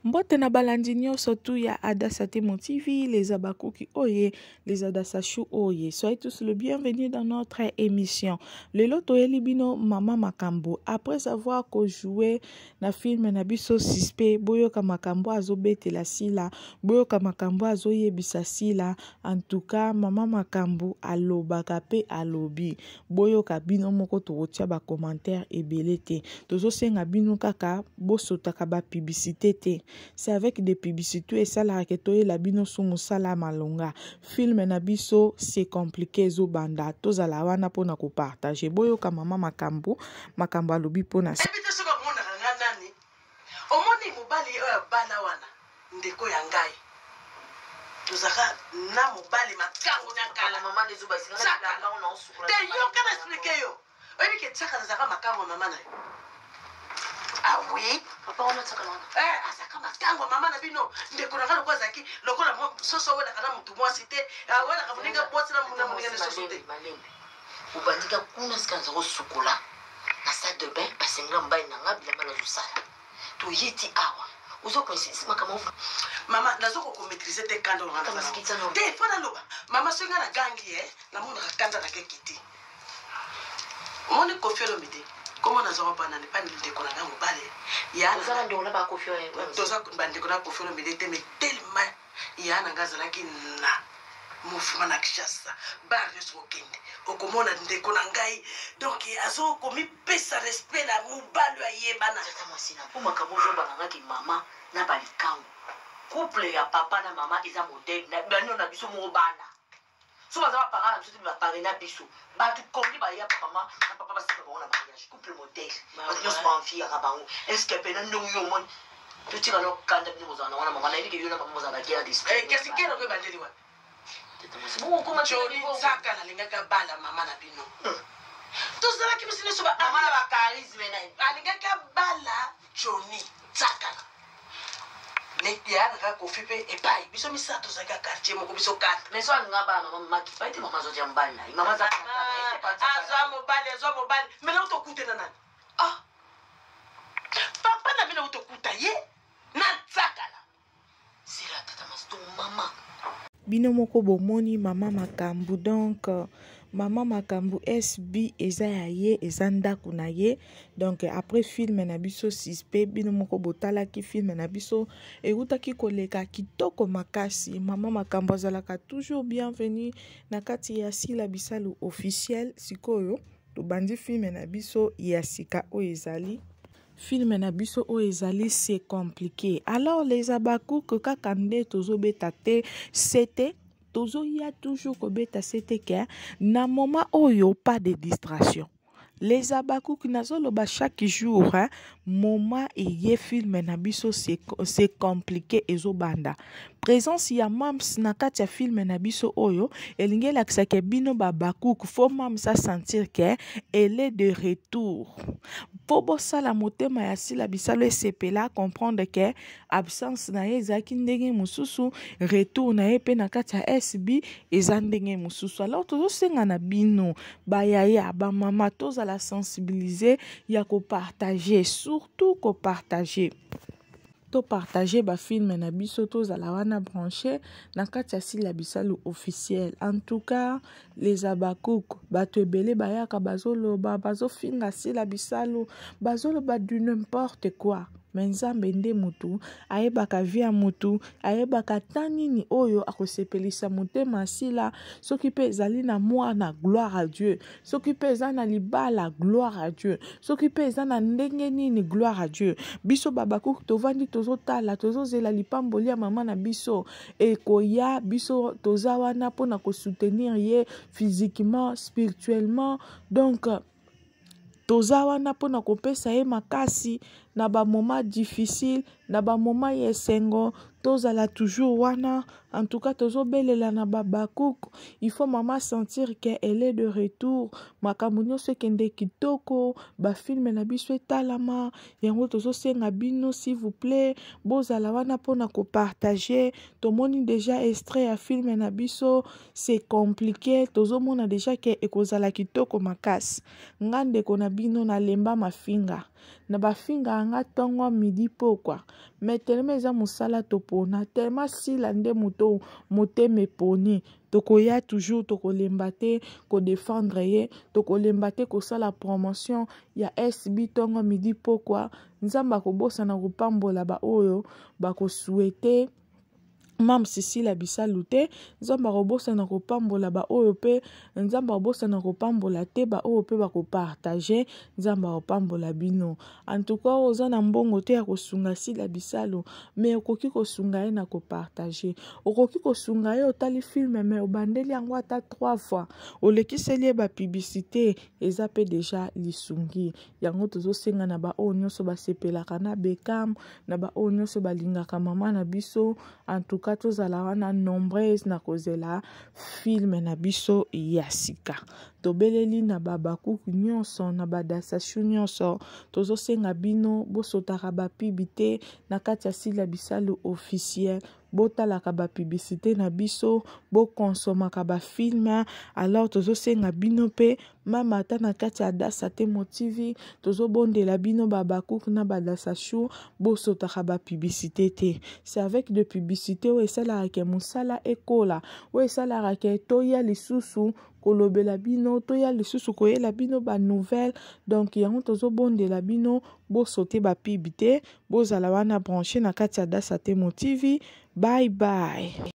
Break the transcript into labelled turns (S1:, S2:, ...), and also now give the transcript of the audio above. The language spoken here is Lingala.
S1: Mbote na balandi nyonso tu ya Adassa Temo TV, les abakuki oye, les Adassa Chou oye. Soyez tous le bienvenue dans notre émission. Le loto elibino Mama Makambo. Après avoir joué na film na biso Sispe, boyoka Makambo azobete la sila, boyoka Makambo azoyebisa sila. En tout cas, Mama Makambo alobaka pe alobi. Boyoka bino moko tokotia ba commentaire ebelete. Tozo senga bino kaka bosotaka ba publicité te. C'est avec des publicités et ça la raketo et la bino sumu sala malonga. Film na biso c'est compliqué zo banda. Toza la wana pona ko partager. Boyoka Mama Makambo, Makambo alobi pona.
S2: Omoni mobali oyo bana wana ndeko ya ngai. Tozaka na mobali makango na kala mama nezo basika na ona osukura. Te yo kana expliquer yo. Oyebi ke tsaka zaka makango mama na yo. Ah oui, papa on a tsaka na. Azaka makango mama na bino ndeko na kana kwa zaki lokola soso wena kana mtu mwa site. Wala kamuninga bosi na muna muninga ne soso te. Ubandika kuna sikanza osukula. Na salle de bain basenga mbai na ngabila mana zusala. To yiti awa. Uzo consiste makamo. Mama nazoko ko maîtriser te kando ngana sana. Te fona loba. Mama senga na gangi na mona kanda na kekiti. Moni kofiolo midi. Comment nazoko pa na pas de ko na ngango bale. Ya na ndo na ba kofiolo. Toza bande ko na kofiolo midi te me tellement ya na ngazala kina. Mouvement na kishasa. Barre so kende. Okomona ndeko na ngai donc azo komi pesa respect la mobalo ayebana tata masina po makabo zo bana ki mama na balikango couple ya papa na mama eza modèle na bano na biso mo bana so baza parents na biso ba parents na biso ba tu komi ba ya papa na papa basi ba ona mariage couple modèle ba nyos ba enfia ka bango est-ce que pena ndo yo mon tu tira no kanda bino mozana wana mama na ili ke yo na papa mozana kia d'esprit qu'est-ce que no ko bandeli wa bon comment tu dis ça quand la linga ka bala mama na bino tous dans la qui me sine soba mama na ba charisme na la linga ka bala Johnny tsaka ne ya na ko fipe e pai biso misato za ka quartier moko biso kat mais so nga ba mama maki pa ite mama zo jambala mama za azo mobile mais là to kute na nani papa na bino to kuta ye na tsaka la sira tata masto mama
S1: Bino moko bomoni Mama Makambo donc Mama Makambo SB eza ya ye eza ndako na ye donc après film na biso Sispe bino moko botala ki film na biso eutaki koleka kitoko makasi Mama Makambo azalaka toujours bienvenue na kati ya sila bisalo officiel sikoyo to bandi film na biso ya sika o ezali film na biso o ezali c'est compliqué. Alors les abakou que kakande tozo beta te c'était tozo ya toujours ko beta c'était que na moment oyo pas de distraction. Les abakou qui nazoloba chaque jour moment et film na biso c'est compliqué ezobanda. Présence ya mams na kati ya film na biso oyo elingi lakisa ke bino babakou faut mams sa sentir que elle est de retour. Pobo sala motema ya sila bisalo sepela comprendre que absence na ye ezaki ndenge mususu retour na ye pe na kati ya SB eza ndenge mususu. Alors tozo senga na bino bayaya ba mama toza la sensibiliser ya ko partager surtout ko partager to partager ba film na biso tozala wana branché na kati ya sila bisalo officiel. En tout cas les abakouk bato ebele bayaka bazoloba bazofinga sila bisalo bazoloba du n'importe quoi. Menzambe nde mutu ayebaka via mutu ayebaka tanini oyo akosepelisa motema sila soki pe ezali na mwana gloire à Dieu soki pe eza na libala gloire à Dieu soki pe eza na ndenge nini gloire à Dieu biso babaku tovandi tozotala tozozela lipamboli ya mama na biso ekoya biso toza wana mpona kosoutenir ye physiquement spirituellement donc toza wana mpona kopesa ye makasi na ba moment difficile na ba moment yesengo tozala toujours wana en tout cas tozobelela na babakouk il faut maman sentir qu'elle est de retour makambo nyonso ekende kitoko bafilme na biso etalama yango tozosenga bino s'il vous plaît bozala wana mpona kopartage tomoni déjà extrait ya filme na biso c'est compliqué tozomona déjà ke ekozala kitoko makasi nga ndeko na bino nalemba mafinga na bafinga anga tongo midi pokwa me telema eza mosala topona telema sila nde moto moteme poni tokoya toujours tokolemba te kodefendre ye tokolemba te kosala promotion ya SB tongo midi pokwa nzambe akobosana kopambola baoyo bakosouete Mam Cécile Bisalu te nzamba robosana kopambola ba oyo pe nzamba robosana kopambola te ba oyo pe bakopartager nzamba kopambola bino en tout cas oza na mbongo te ya kosunga Sila Bisalu mais okoki kosunga ye na kopartager okoki kosunga ye otali filme mais obandeli yango ata 3 fois olekiseli ba publicité eza pe déjà lisungi yango tozosenga na ba oyo nyonso basepelaka na Beckham na ba oyo nyonso balingaka mama na biso en tout cas tozala wana nombreuse na kozela filme na biso ya sika tobeleli na babakuku nyonso na badasashu nyonso tozosenga bino bosotaka bapibite na kati ya Sila Bisalu officiel botalaka bapibicité na biso bokonsomaka bafilme alors tozosenga bino pe mama ata na kati ya Dasa Temo TV tozobondela bino babakuku na badasashu bosotaka bapibicité te c'est avec de publicité oyo esalaka ke mosala ekola oyo esalaka ke toya lisusu kolobela bino toya lisusu koyela bino ba nouvelle donc yango tozobondela bino bosote bapibite bozala wana branché na kati ya Dasa Temo TV bye bye.